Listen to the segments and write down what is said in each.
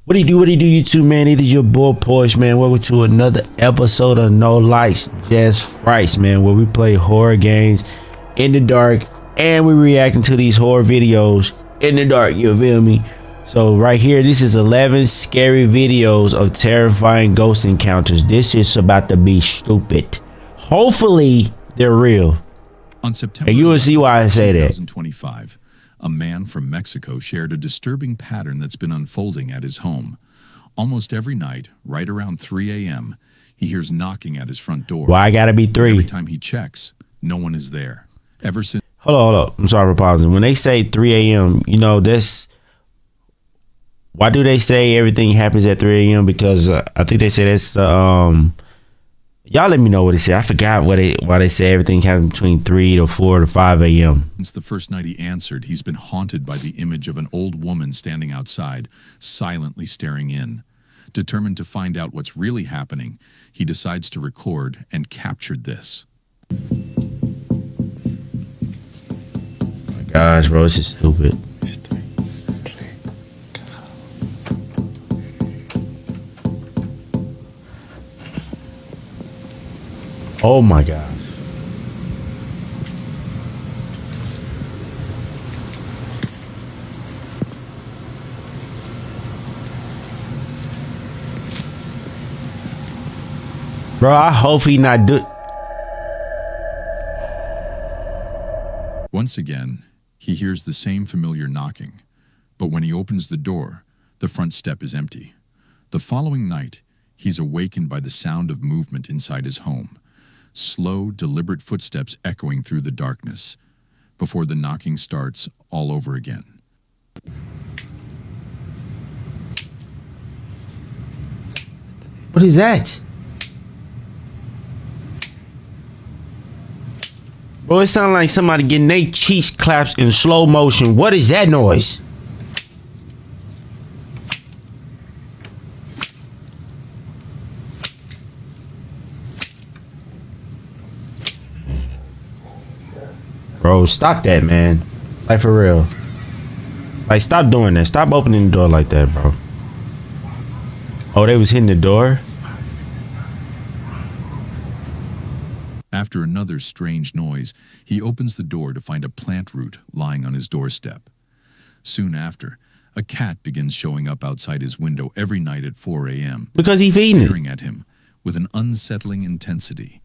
What do you do, YouTube, man? It is your boy Porsche, man. Welcome to another episode of No Lights, Just Frights, man, where we play horror games in the dark and we reacting to these horror videos in the dark, you feel me? So right here, this is 11 scary videos of terrifying ghost encounters. This is about to be stupid. Hopefully, they're real. On September, and you will see why I say that. 2025, a man from Mexico shared a disturbing pattern that's been unfolding at his home. Almost every night, right around 3 a.m., he hears knocking at his front door. Why I gotta be 3? Every time he checks, no one is there. Ever since... Hold on. I'm sorry for pausing. When they say 3 a.m., you know, that's... Why do they say everything happens at 3 a.m.? Because I think they say that's the... Y'all let me know what they say. I forgot why they say everything happens between 3 to 4 to 5 a.m. Since the first night he answered, he's been haunted by the image of an old woman standing outside, silently staring in. Determined to find out what's really happening, he decides to record and captured this. Oh my gosh, bro, this is stupid. Oh my gosh. Bro, I hope he not do. Once again, he hears the same familiar knocking, but when he opens the door, the front step is empty. The following night, he's awakened by the sound of movement inside his home. Slow, deliberate footsteps echoing through the darkness before the knocking starts all over again. What is that? Bro, it sounds like somebody getting their cheeks claps in slow motion. What is that noise? Bro, stop that, man. Like, for real. Like, stop doing that. Stop opening the door like that, bro. Oh, they was hitting the door? After another strange noise, he opens the door to find a plant root lying on his doorstep. Soon after, a cat begins showing up outside his window every night at 4 a.m. Because he's feeding it. Staring at him with an unsettling intensity,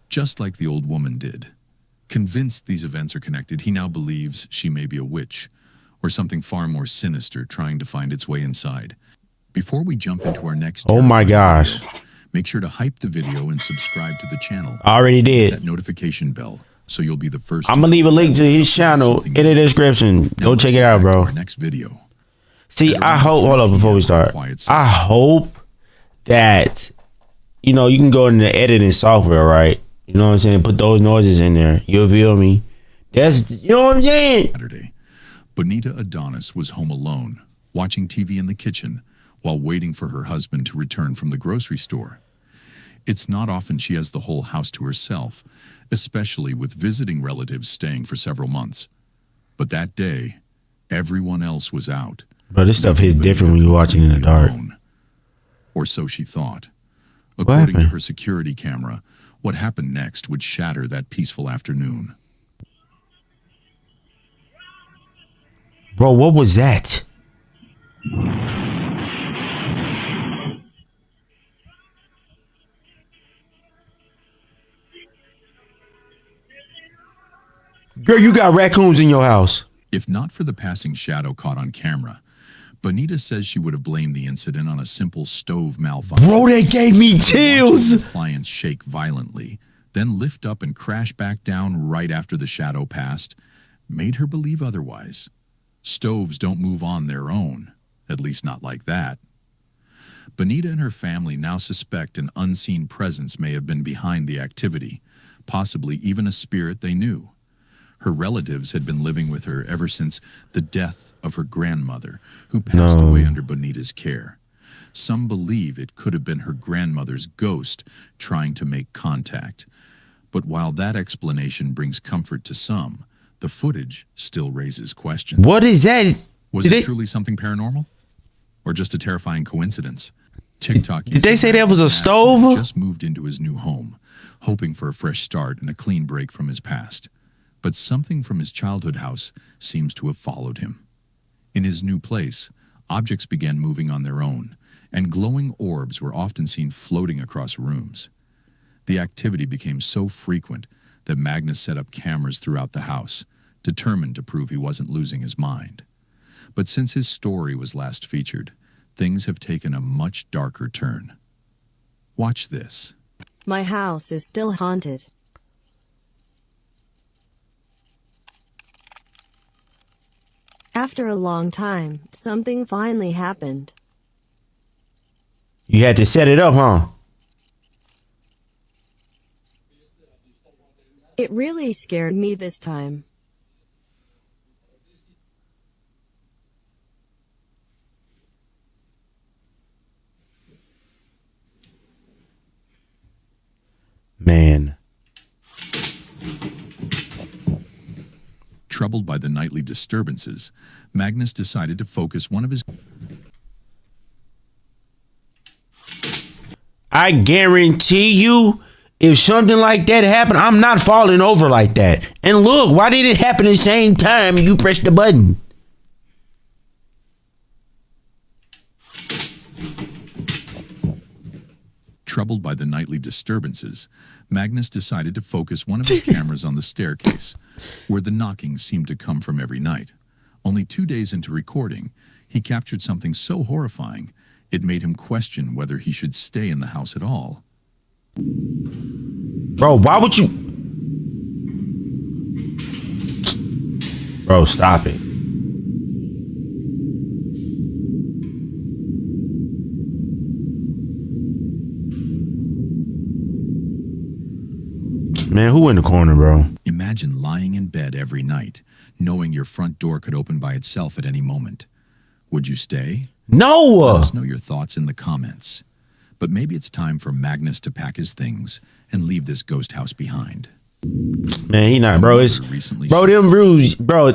just like the old woman did. Convinced these events are connected, he now believes she may be a witch or something far more sinister trying to find its way inside. Before we jump into our next oh my gosh video, make sure to hype the video and subscribe to the channel. I already did. That notification bell so you'll be the first. I'm gonna leave a link to his channel in the description. Go check it out, bro. Our next video. See, I hope, hold up before we start. I hope that, you know, you can go in the editing software, right? You know what I'm saying? Put those noises in there. You feel me? That's, you know what I'm saying? Saturday, Bonita Adonis was home alone, watching TV in the kitchen while waiting for her husband to return from the grocery store. It's not often she has the whole house to herself, especially with visiting relatives staying for several months. But that day, everyone else was out. Bro, this stuff hits different when you're watching in the dark. Or so she thought. According to her security camera, what happened next would shatter that peaceful afternoon. Bro, what was that? Girl, you got raccoons in your house. If not for the passing shadow caught on camera, Bonita says she would have blamed the incident on a simple stove malfunction. Bro, that gave me chills. The appliance shake violently, then lift up and crash back down right after the shadow passed, made her believe otherwise. Stoves don't move on their own, at least not like that. Bonita and her family now suspect an unseen presence may have been behind the activity, possibly even a spirit they knew. Her relatives had been living with her ever since the death of her grandmother, who passed away under Bonita's care. Some believe it could have been her grandmother's ghost trying to make contact. But while that explanation brings comfort to some, the footage still raises questions. What is that? Was it truly something paranormal? or just a terrifying coincidence. TikTok. Did they say that was a Max stove? just moved into his new home, hoping for a fresh start and a clean break from his past. But something from his childhood house seems to have followed him. In his new place, objects began moving on their own, and glowing orbs were often seen floating across rooms. The activity became so frequent that Magnus set up cameras throughout the house, determined to prove he wasn't losing his mind. But since his story was last featured, things have taken a much darker turn. Watch this. My house is still haunted. After a long time, something finally happened. You had to set it up, huh? It really scared me this time. Man. Troubled by the nightly disturbances, Magnus decided to focus one of his... I guarantee you, if something like that happened, I'm not falling over like that. And look, why did it happen at the same time you pressed the button? Troubled by the nightly disturbances, Magnus decided to focus one of his cameras on the staircase, where the knocking seemed to come from every night. Only 2 days into recording, he captured something so horrifying, it made him question whether he should stay in the house at all. Bro, why would you... Bro, stop it. Man, who in the corner, bro? Imagine lying in bed every night, knowing your front door could open by itself at any moment. Would you stay? No! Let us know your thoughts in the comments. But maybe it's time for Magnus to pack his things and leave this ghost house behind. Man, he not, bro. It's, Recently bro, them views, bro,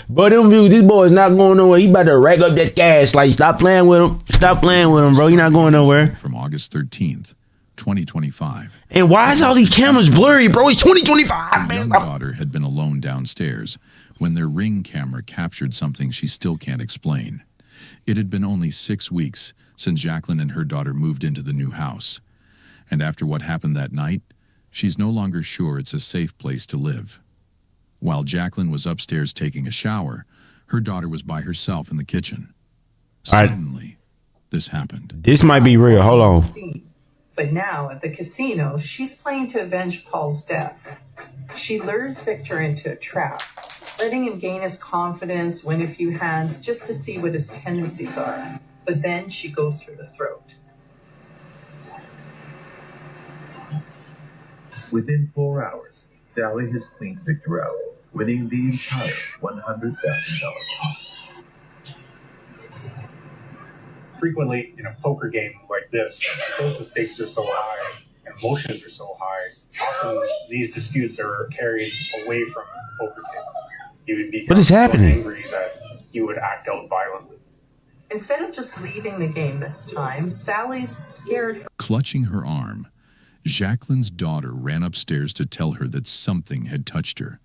bro, them views, this boy is not going nowhere. He about to rack up that cash. Like, stop playing with him. Stop playing with him, bro. He not going nowhere. From August 13th, 2025. And why is all these cameras blurry, bro? It's 2025, Their young man. daughter had been alone downstairs when their Ring camera captured something she still can't explain. It had been only 6 weeks since Jacqueline and her daughter moved into the new house. And after what happened that night, she's no longer sure it's a safe place to live. While Jacqueline was upstairs taking a shower, her daughter was by herself in the kitchen. Suddenly, this happened. This might be real. Hold on. But now at the casino, she's planning to avenge Paul's death. She lures Victor into a trap, letting him gain his confidence, win a few hands, just to see what his tendencies are. But then she goes for the throat. Within 4 hours, Sally has cleaned Victor out, winning the entire $100,000. Frequently in a poker game like this, because the stakes are so high and emotions are so high, often these disputes are carried away from the poker table. You would become What is happening? so angry that you would act out violently. Instead of just leaving the game this time, Sally's scared. Clutching her arm, Jacqueline's daughter ran upstairs to tell her that something had touched her.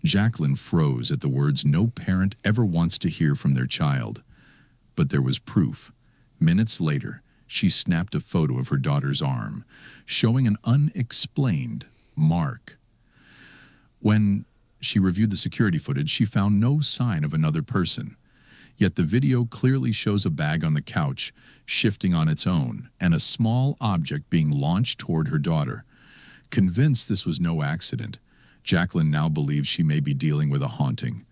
Jacqueline froze at the words no parent ever wants to hear from their child. But there was proof. Minutes later, she snapped a photo of her daughter's arm, showing an unexplained mark. When she reviewed the security footage, she found no sign of another person. Yet the video clearly shows a bag on the couch shifting on its own and a small object being launched toward her daughter. Convinced this was no accident, Jacqueline now believes she may be dealing with a haunting.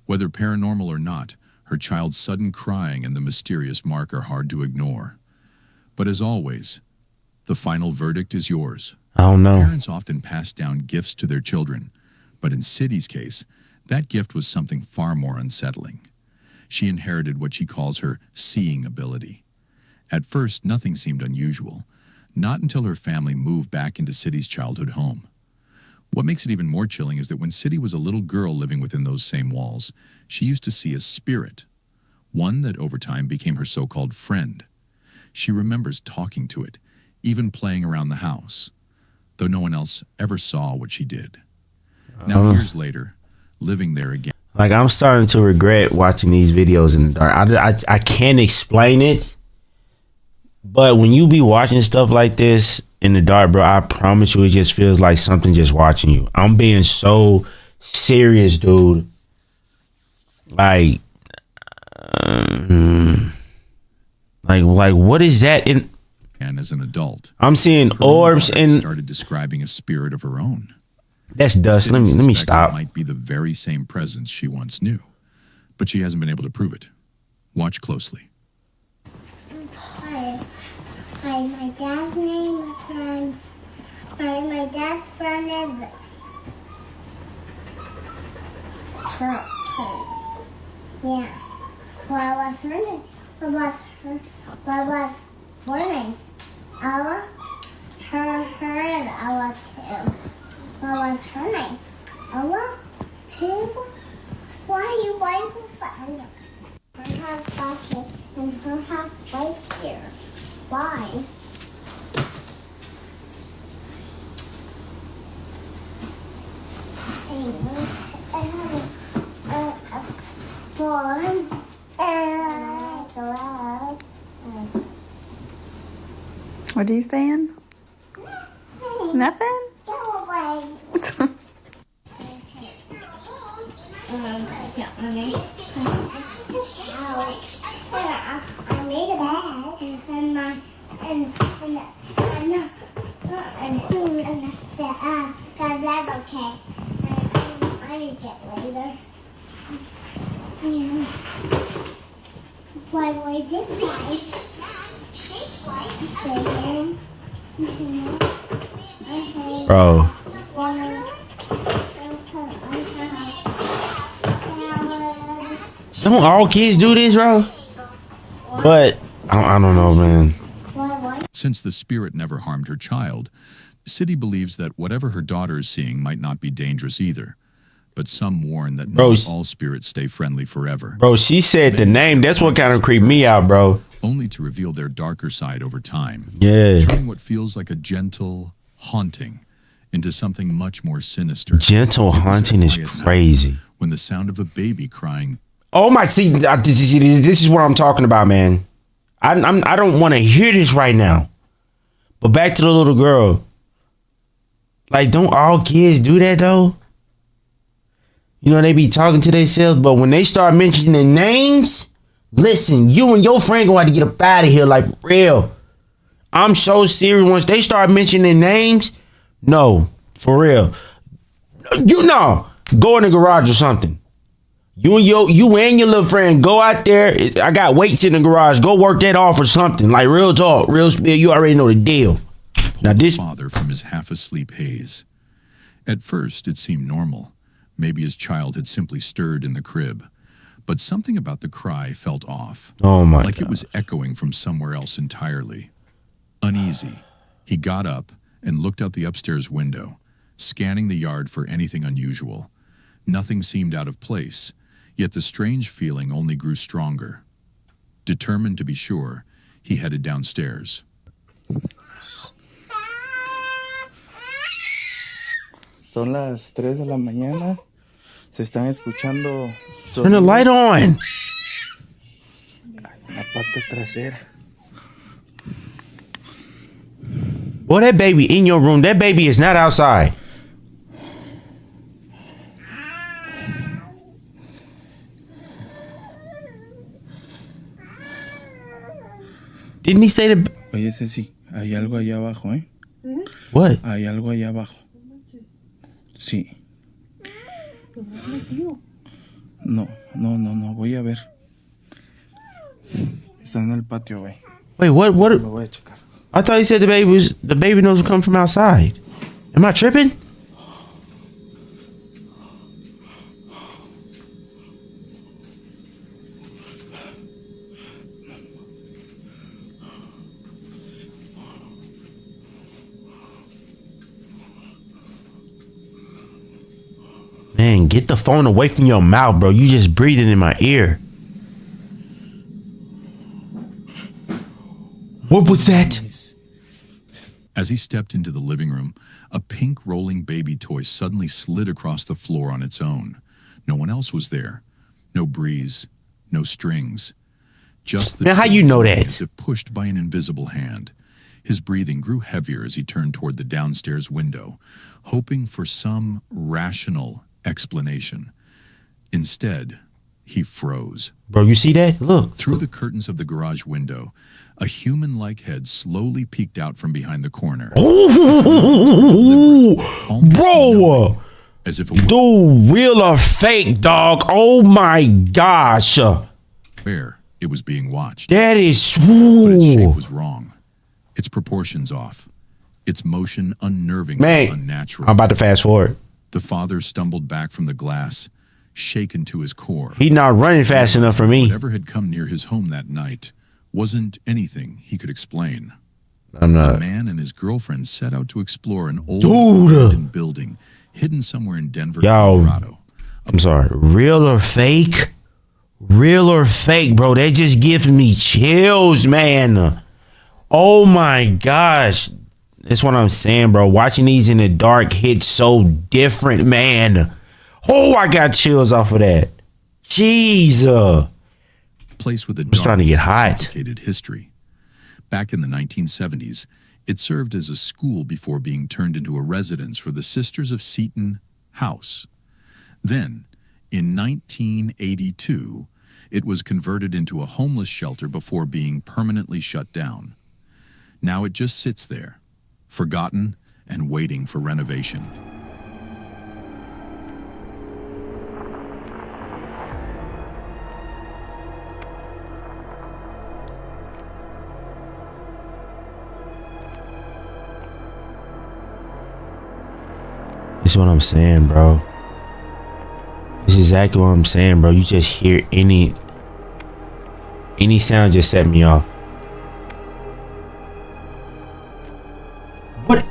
Whether paranormal or not, her child's sudden crying and the mysterious mark are hard to ignore. But as always, the final verdict is yours. I don't know. Parents often pass down gifts to their children, but in Siddy's case, that gift was something far more unsettling. She inherited what she calls her seeing ability. At first, nothing seemed unusual, not until her family moved back into Siddy's childhood home. What makes it even more chilling is that when Siddy was a little girl living within those same walls, she used to see a spirit. one that over time became her so-called friend. She remembers talking to it, even playing around the house, though no one else ever saw what she did. Now, years later, living there again. Like, I'm starting to regret watching these videos in the dark. I can't explain it, but when you be watching stuff like this in the dark, bro, I promise you, it just feels like something just watching you. I'm being so serious, dude. Like, what is that in? And as an adult, I'm seeing orbs and started describing a spirit of her own. That's dust. Let me stop. It might be the very same presence she once knew, but she hasn't been able to prove it. Watch closely. Hi, my dad's name is Friends. My dad's friend is yeah. What was her name? What was her name? Ella? Her and Ella too. What was her name? Ella? Too? Why are you waiting for Ella? Her has bucket and her has white here. Why? What are you saying? Nothing? Go away. I made a bed and that's okay. I need to get later. Yeah. Why we did that? Bro. Don't all kids do this, bro? But I don't know, man. Since the spirit never harmed her child, City believes that whatever her daughter is seeing might not be dangerous either. But some warn that not all spirits stay friendly forever. Bro, she said the name. That's what kind of creeped me out, bro. Only to reveal their darker side over time. Yeah. Turning what feels like a gentle haunting into something much more sinister. Gentle haunting is crazy. When the sound of a baby crying. Oh my, see, this is what I'm talking about, man. I don't want to hear this right now. But back to the little girl. Like, don't all kids do that, though? You know, they be talking to themselves, but when they start mentioning names, listen, you and your friend gonna have to get up out of here, like, real. I'm so serious. Once they start mentioning names, no, for real. You know, go in the garage or something. You and your little friend, go out there. I got weights in the garage. Go work that off or something. Like, real talk, real spill. You already know the deal. Now this father from his half-asleep haze. At first, it seemed normal. Maybe his child had simply stirred in the crib. But something about the cry felt off. Oh my God. Like it was echoing from somewhere else entirely. Uneasy, he got up and looked out the upstairs window, scanning the yard for anything unusual. Nothing seemed out of place, yet the strange feeling only grew stronger. Determined to be sure, he headed downstairs. Son las 3 de la mañana. Se están escuchando. Turn the light on. En la parte trasera. Boy, that baby in your room. That baby is not outside. Didn't he say the... Oye, Ceci, hay algo allá abajo, ¿eh? What? Hay algo allá abajo. Sí. No, voy a ver. Está en el patio, güey. Wait, what? Me voy a checar. I thought he said the baby knows to come from outside. Am I tripping? Man, get the phone away from your mouth, bro. You just breathing in my ear. What was that? As he stepped into the living room, a pink rolling baby toy suddenly slid across the floor on its own. No one else was there. No breeze, no strings. Just the Now, how you know that? as if pushed by an invisible hand. His breathing grew heavier as he turned toward the downstairs window, hoping for some rational explanation. Instead, he froze. Bro, you see that? Look. Through the curtains of the garage window, a human-like head slowly peeked out from behind the corner. Ooh, bro. As if a Dude, real or fake, dog? Oh my gosh. where it was being watched. That is... But its shape Ooh. was wrong. Its proportions off. Its motion unnerving and Man, unnatural. I'm about to fast forward. The father stumbled back from the glass, shaken to his core. He's not running fast enough for me. Whatever had come near his home that night wasn't anything he could explain. I'm The not. man and his girlfriend set out to explore an old Dude. abandoned building hidden somewhere in Denver, Yo. Colorado. I'm sorry. Real or fake? Real or fake, bro? That just gives me chills, man. Oh my gosh. That's what I'm saying, bro. Watching these in the dark hits so different, man. Oh, I got chills off of that. Jeez. Place with a was trying to get hot. complicated history. Back in the 1970s, it served as a school before being turned into a residence for the Sisters of Seton House. Then, in 1982, it was converted into a homeless shelter before being permanently shut down. Now it just sits there, forgotten and waiting for renovation. This is what I'm saying, bro. This is exactly what I'm saying, bro. You just hear any sound just set me off. What?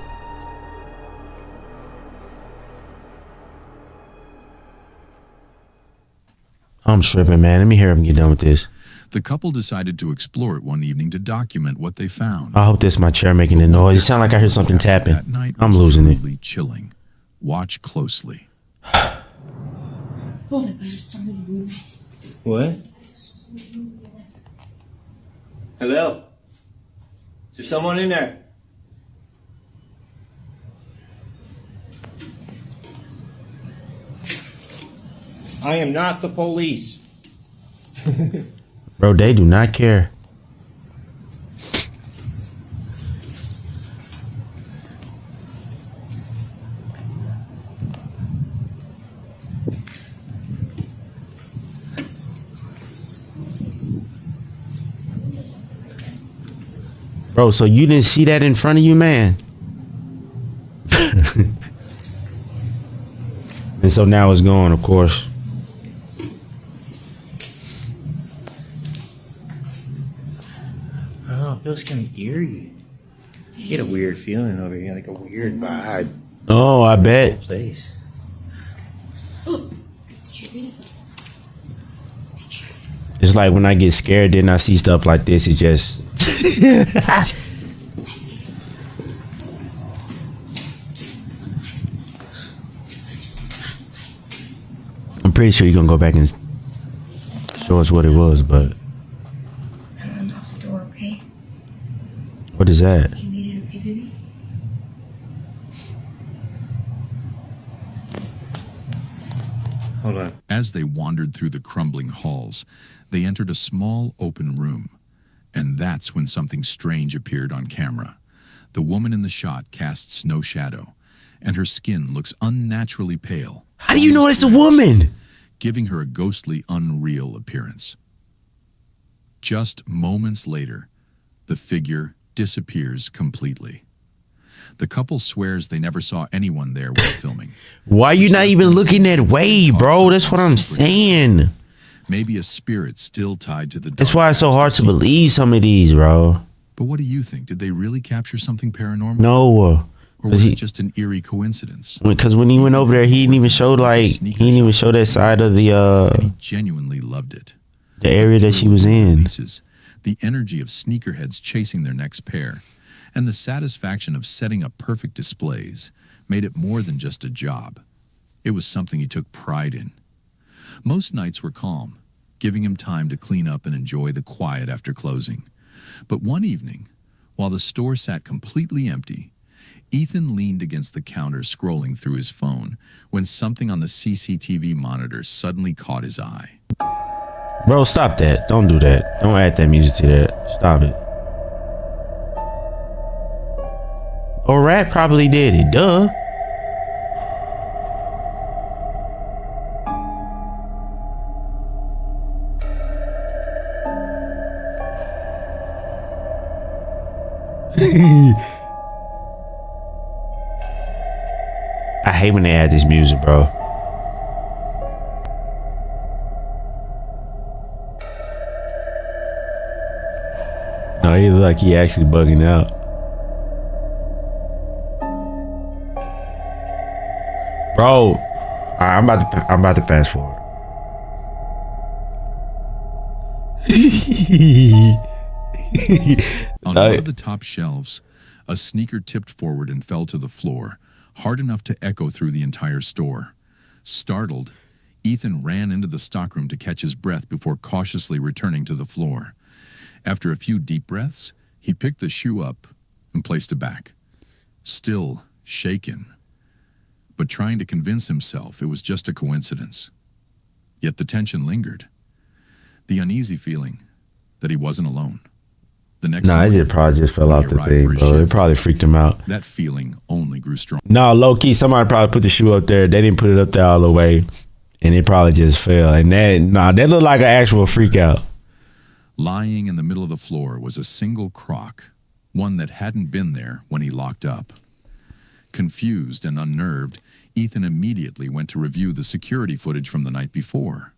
I'm tripping, man. Let me hear him get done with this. The couple decided to explore it one evening to document what they found. I hope this is my chair making the noise. It sounds like I heard something tapping. That night I'm was losing it. truly chilling. Watch closely. What? Hello? Is there someone in there? I am not the police. Bro, they do not care. Bro, so you didn't see that in front of you, man? And so now it's gone, of course. Oh, it feels kind of eerie. You get a weird feeling over here, like a weird vibe. Oh, I bet. Place. It's like when I get scared, then I see stuff like this. It just... I'm pretty sure you're gonna go back and show us what it was, but I'm gonna unlock the door, okay? what is that? You need it, okay, baby? Hold on. As they wandered through the crumbling halls, they entered a small open room. And that's when something strange appeared on camera. The woman in the shot casts no shadow, and her skin looks unnaturally pale. How do you know it's almost a red, woman? giving her a ghostly, unreal appearance. Just moments later, the figure disappears completely. The couple swears they never saw anyone there while filming. Why you not even looking that way, bro? That's what I'm saying. Maybe a spirit still tied to the dark That's why it's so past hard of to Seton. believe some of these, bro. But what do you think? Did they really capture something paranormal? No, Or was he- it just an eerie coincidence? because when he went over there, he didn't even show he didn't even show that side of And he the genuinely loved it. area that she was in. Releases, the energy of sneakerheads chasing their next pair, and the satisfaction of setting up perfect displays made it more than just a job. It was something he took pride in. Most nights were calm, giving him time to clean up and enjoy the quiet after closing. But one evening, while the store sat completely empty, Ethan leaned against the counter scrolling through his phone when something on the CCTV monitor suddenly caught his eye. Bro, stop that. Don't do that. Don't add that music to that. Stop it. A rat probably did it. Duh. I hate when they add this music, bro. No, he looks like he actually bugging out. Bro, I'm about to fast forward. On one of the top shelves, a sneaker tipped forward and fell to the floor, hard enough to echo through the entire store. Startled, Ethan ran into the stockroom to catch his breath before cautiously returning to the floor. After a few deep breaths, he picked the shoe up and placed it back. Still shaken, but trying to convince himself it was just a coincidence. Yet the tension lingered. The uneasy feeling that he wasn't alone. The next morning, it probably just fell off the thing, bro. It probably freaked him out. That feeling only grew stronger. No, low key, somebody probably put the shoe up there. They didn't put it up there all the way, and it probably just fell. And that looked like an actual freak out. Lying in the middle of the floor was a single Croc, one that hadn't been there when he locked up. Confused and unnerved, Ethan immediately went to review the security footage from the night before.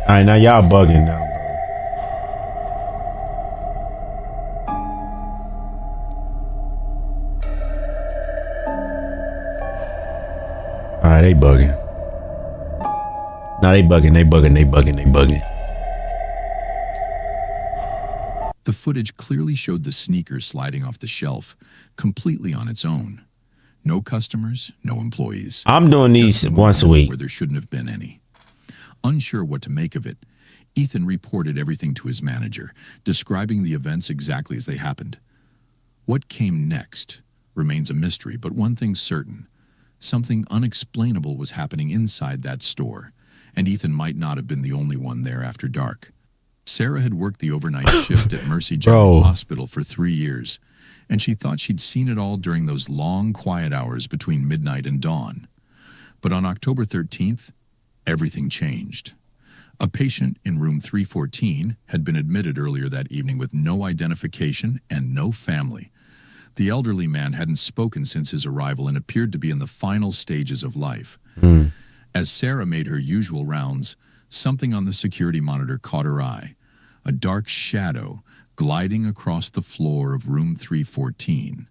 All right, now y'all bugging now, bro. All right, they bugging. Now they bugging. The footage clearly showed the sneaker sliding off the shelf, completely on its own. No customers, no employees. I'm doing these once a week. Where there shouldn't have been any. Unsure what to make of it, Ethan reported everything to his manager, describing the events exactly as they happened. What came next remains a mystery, but one thing's certain. Something unexplainable was happening inside that store, and Ethan might not have been the only one there after dark. Sarah had worked the overnight shift at Mercy General Hospital for 3 years, and she thought she'd seen it all during those long, quiet hours between midnight and dawn. But on October 13th, everything changed. A patient in room 314 had been admitted earlier that evening with no identification and no family. The elderly man hadn't spoken since his arrival and appeared to be in the final stages of life. As Sarah made her usual rounds, something on the security monitor caught her eye. A dark shadow gliding across the floor of room 314.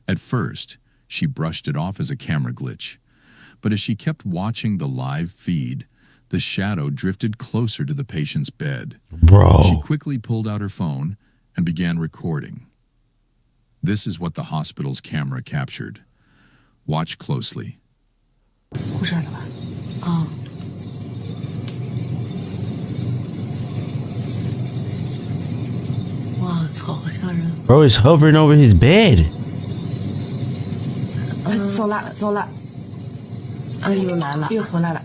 At first, she brushed it off as a camera glitch. But as she kept watching the live feed, the shadow drifted closer to the patient's bed. Bro. She quickly pulled out her phone and began recording. This is what the hospital's camera captured. Watch closely. Bro is hovering over his bed. 走了，又来了，又回来了。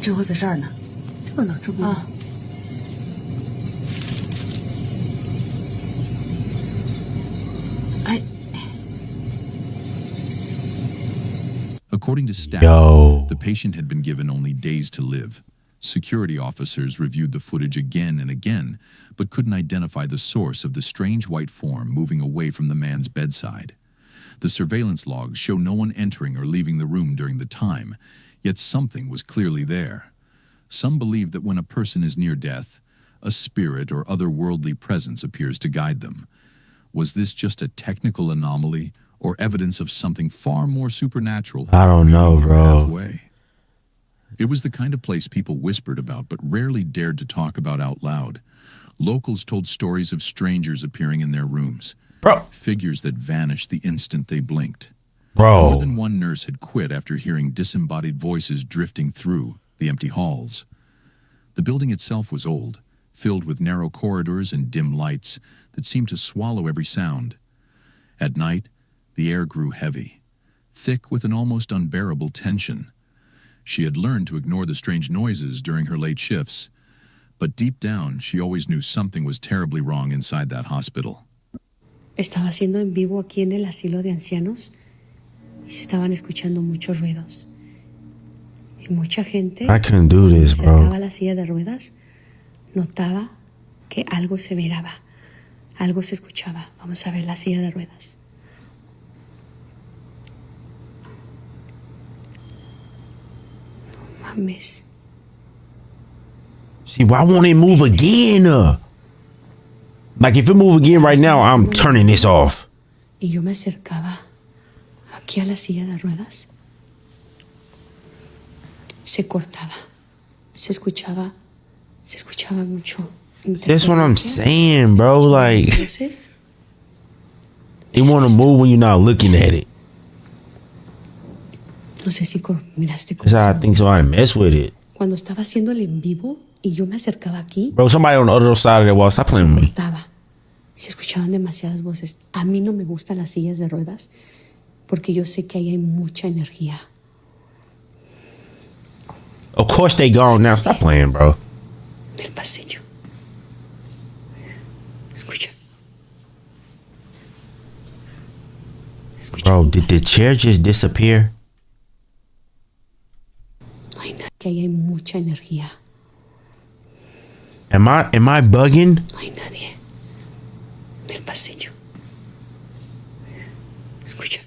这回在这儿呢，这不啊。哎。 According to staff, the patient had been given only days to live. Security officers reviewed the footage again and again, but couldn't identify the source of the strange white form moving away from the man's bedside. The surveillance logs show no one entering or leaving the room during the time, yet something was clearly there. Some believe that when a person is near death, a spirit or otherworldly presence appears to guide them. Was this just a technical anomaly or evidence of something far more supernatural? I don't know, bro. Halfway? It was the kind of place people whispered about but rarely dared to talk about out loud. Locals told stories of strangers appearing in their rooms. Bro. Figures that vanished the instant they blinked. Bro. More than one nurse had quit after hearing disembodied voices drifting through the empty halls. The building itself was old, filled with narrow corridors and dim lights that seemed to swallow every sound. At night, the air grew heavy, thick with an almost unbearable tension. She had learned to ignore the strange noises during her late shifts, but deep down, she always knew something was terribly wrong inside that hospital. Estaba haciendo en vivo aquí en el asilo de ancianos y se estaban escuchando muchos ruidos. Y mucha gente I couldn't do this, se bro. acercaba a la silla de ruedas, notaba que algo se miraba, algo se escuchaba. Vamos a ver la silla de ruedas. No mames. See, why won't it move again? Like, if it move again right now, I'm turning this off. Y yo me acercaba aquí a la silla de ruedas. Se cortaba, se escuchaba mucho. That's what I'm saying, bro. Like, Entonces, it want to move when you're not looking at it. no sé si miraste That's how I think somebody mess with it. cuando estaba haciendo el en vivo y yo me acercaba aquí, Bro, somebody on the other side of the wall, stop playing with me. cortaba. Se escuchaban demasiadas voces. A mí no me gustan las sillas de ruedas porque yo sé que ahí hay mucha energía. Of course they gone now. Stop playing, bro. Del pasillo. Escucha. Bro, did the chair just disappear? No hay nada. Que ahí hay mucha energía. Am I bugging? No hay nadie. Del pasillo. Escucha.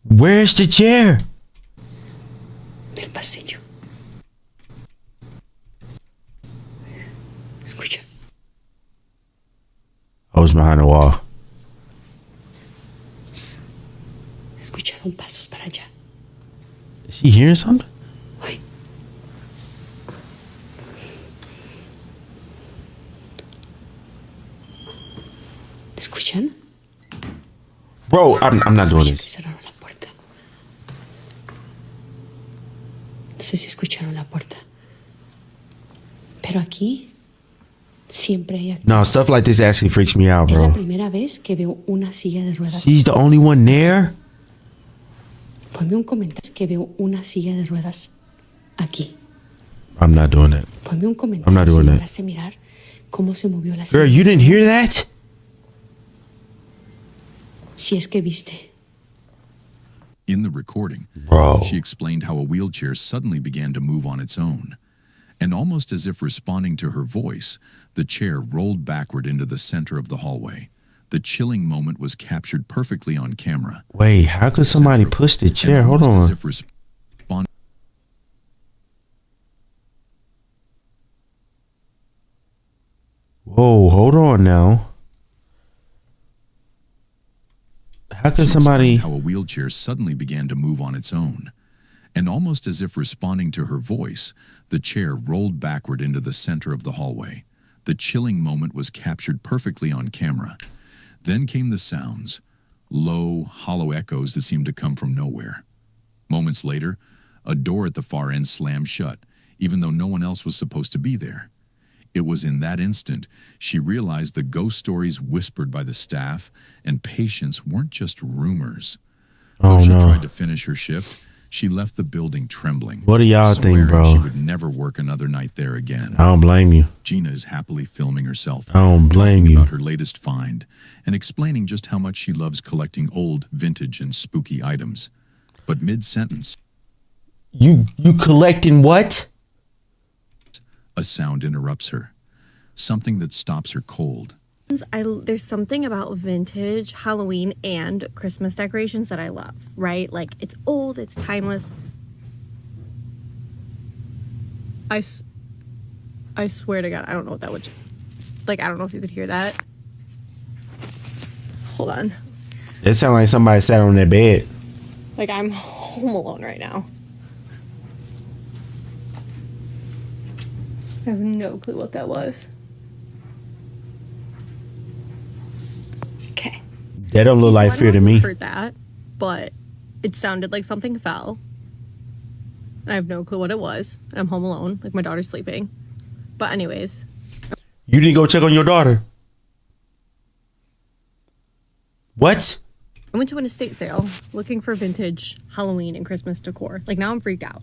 Where's the chair? Del pasillo. Escucha. I was behind the wall. Escucharon pasos para allá. Is she hearing something? Ay. ¿Escuchan? Bro, I'm not doing this. Cerraron la puerta. No sé si escucharon la puerta. Pero aquí siempre hay actividad. No, stuff like this actually freaks me out, Es la bro. primera vez que veo una silla de ruedas. She's the only one there? Ponme un comentario que veo una silla de ruedas aquí. I'm not doing that. Ponme un comentario I'm not doing si that. lograste mirar cómo se movió la silla. Girl, you didn't hear that? Si es que viste. In the recording, Bro. she explained how a wheelchair suddenly began to move on its own. And almost as if responding to her voice, the chair rolled backward into the center of the hallway. The chilling moment was captured perfectly on camera. Wait, how could somebody push the chair? And Hold almost as on. if responding. Whoa, hold on now. How could somebody... How a wheelchair suddenly began to move on its own. And almost as if responding to her voice, the chair rolled backward into the center of the hallway. The chilling moment was captured perfectly on camera. Then came the sounds, low, hollow echoes that seemed to come from nowhere. Moments later, a door at the far end slammed shut, even though no one else was supposed to be there. It was in that instant she realized the ghost stories whispered by the staff and patients weren't just rumors. Oh, Though she no. tried to finish her shift, she left the building trembling. What do y'all think, swearing bro? She would never work another night there again. I don't blame you. Gina is happily filming herself. I don't blame you. About her latest find and explaining just how much she loves collecting old, vintage, and spooky items. But mid-sentence, You collecting what? a sound interrupts her. Something that stops her cold. There's something about vintage Halloween and Christmas decorations that I love, right? Like, it's old, it's timeless. I swear to God, I don't know what that would... Like, I don't know if you could hear that. Hold on. It sounds like somebody sat on their bed. Like, I'm home alone right now. I have no clue what that was. Okay. That don't look like fear to me. I heard that, but it sounded like something fell. And I have no clue what it was. And I'm home alone. Like, my daughter's sleeping. But anyways. You didn't go check on your daughter? What? I went to an estate sale looking for vintage Halloween and Christmas decor. Like, now I'm freaked out.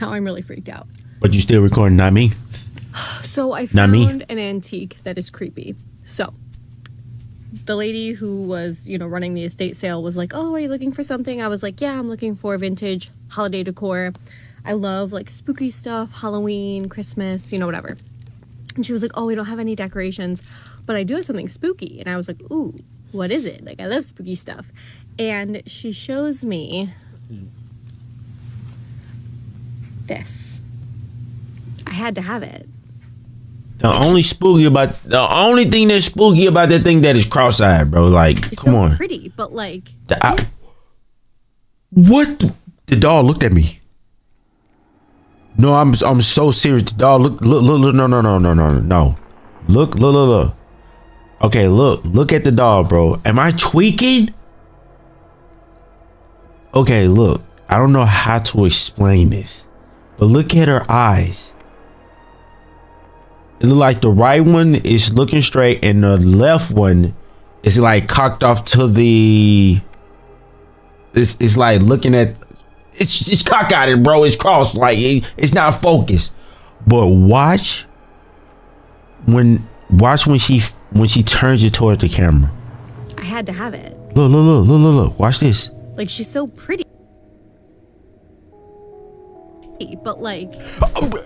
Now I'm really freaked out. But you still recording, not me. So I found an antique that is creepy. So the lady who was, you know, running the estate sale was like, oh, are you looking for something? I was like, yeah, I'm looking for vintage holiday decor. I love like spooky stuff, Halloween, Christmas, you know, whatever. And she was like, oh, we don't have any decorations, but I do have something spooky. And I was like, ooh, what is it? Like, I love spooky stuff. And she shows me this. I had to have it. The only thing that's spooky about that thing that is cross-eyed, bro. Like, It's come so on. pretty, but like, What? The dog looked at me. No, I'm so serious. The dog look, no. Look. Okay, look at the dog, bro. Am I tweaking? Okay, look. I don't know how to explain this, but look at her eyes. It look like the right one is looking straight and the left one is like cocked off to the... It's like looking at... It's cockeyed, bro. It's crossed. Like, it's not focused. But watch when she turns it towards the camera. I had to have it. Look. Watch this. Like, she's so pretty. But like...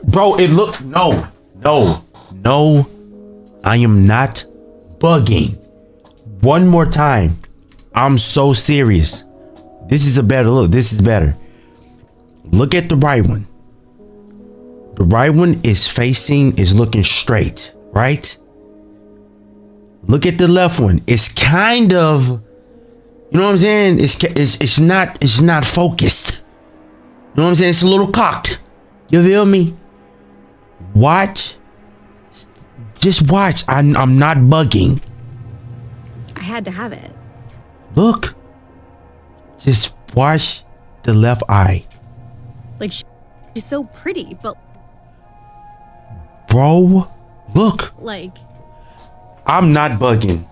Bro, it look... No. I am not bugging. One more time. I'm so serious. This is a better look. This is better. Look at the right one. The right one is looking straight, right? Look at the left one. It's kind of, you know what I'm saying? It's not focused. You know what I'm saying? It's a little cocked. You feel me? Watch. Just watch. I'm not bugging. I had to have it. Look. Just watch the left eye. Like, she's so pretty, but... Bro, look. Like... I'm not bugging.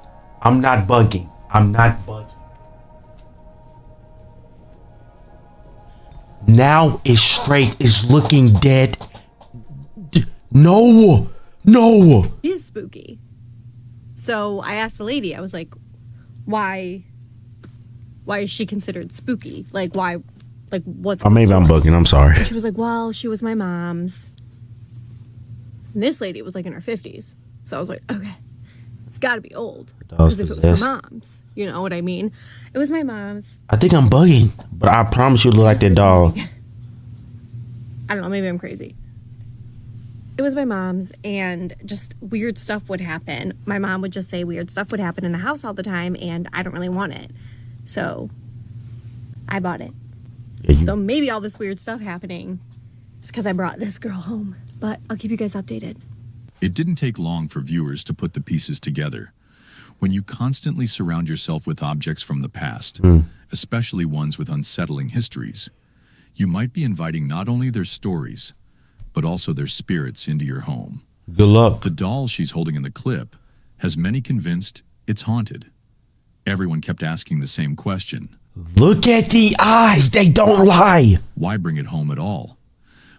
Now it's straight. It's looking dead. No. It is spooky. So I asked the lady, I was like, why is she considered spooky? Like, why, like, what's... Or maybe I'm bugging. I'm sorry. And she was like, well, she was my mom's. And this lady was like in her 50s. So I was like, okay, it's got to be old. Because if it was her mom's, you know what I mean? It was my mom's. I think I'm bugging, but I promise you, look like that dog. I don't know, maybe I'm crazy. It was my mom's, and just weird stuff would happen. My mom would just say weird stuff would happen in the house all the time, and I don't really want it. So I bought it. Yeah, so maybe all this weird stuff happening is because I brought this girl home. But I'll keep you guys updated. It didn't take long for viewers to put the pieces together. When you constantly surround yourself with objects from the past, especially ones with unsettling histories, you might be inviting not only their stories, but also their spirits into your home. Good luck. The doll she's holding in the clip has many convinced it's haunted. Everyone kept asking the same question. Look at the eyes. They don't lie. Why bring it home at all?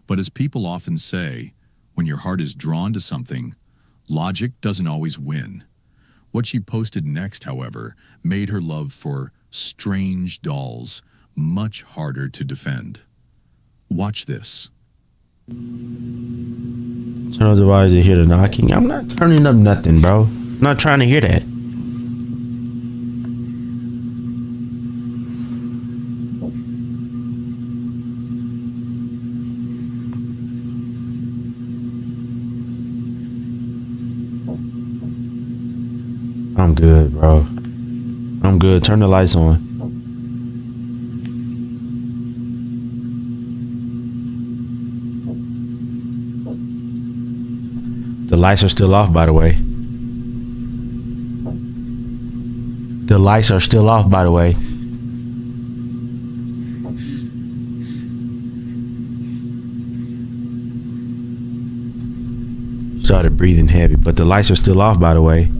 But as people often say, when your heart is drawn to something, logic doesn't always win. What she posted next, however, made her love for strange dolls much harder to defend. Watch this. Turn up the volume to hear the knocking. I'm not turning up nothing, bro. I'm not trying to hear that. I'm good, bro. I'm good. Turn the lights on. The lights are still off, by the way. The lights are still off, by the way. Started breathing heavy, but the lights are still off, by the way.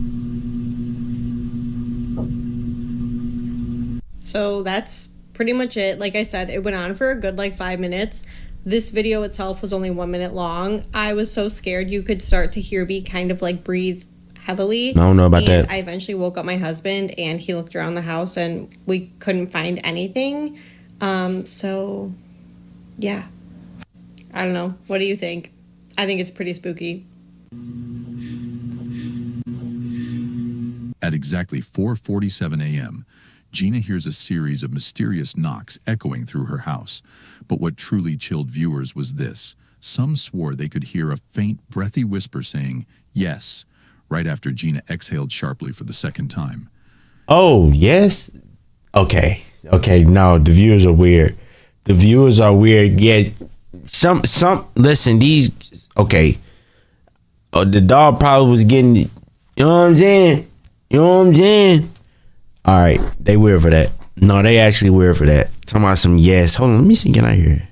So that's pretty much it. Like I said, it went on for a good like 5 minutes. This video itself was only 1 minute long. I was so scared you could start to hear me kind of like breathe heavily. I don't know about that. I eventually woke up my husband and he looked around the house and we couldn't find anything. So yeah, I don't know. What do you think? I think it's pretty spooky. At exactly 4:47 a.m., Gina hears a series of mysterious knocks echoing through her house. But what truly chilled viewers was this. Some swore they could hear a faint, breathy whisper saying, yes, right after Gina exhaled sharply for the second time. Oh, yes? Okay. Okay, no, the viewers are weird. The viewers are weird. Yeah, listen, these, okay. Oh, the dog probably was getting, you know what I'm saying? You know what I'm saying? All right, they weird for that. No, they actually weird for that. Talking about some yes. Hold on, let me see. Can I hear it?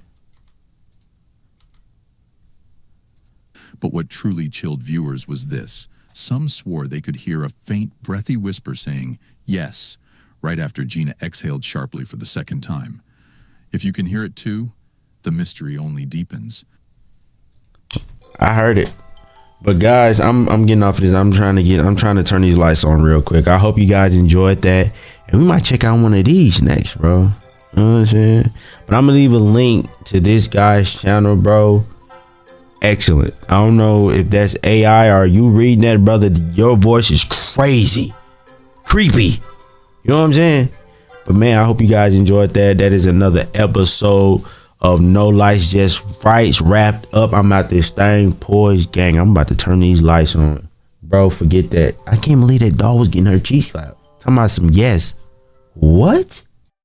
But what truly chilled viewers was this. Some swore they could hear a faint, breathy whisper saying, yes, right after Gina exhaled sharply for the second time. If you can hear it too, the mystery only deepens. I heard it. But guys, I'm getting off of this. I'm trying to turn these lights on real quick. I hope you guys enjoyed that. And we might check out one of these next, bro. You know what I'm saying? But I'm gonna leave a link to this guy's channel, bro. Excellent. I don't know if that's AI or you reading that, brother. Your voice is crazy. Creepy. You know what I'm saying? But man, I hope you guys enjoyed that. That is another episode of No Lights, Just Frights wrapped up. I'm out this thing, PoiiSedGanG. I'm about to turn these lights on. Bro, forget that. I can't believe that dog was getting her cheeks clapped. Talking about some yes. What?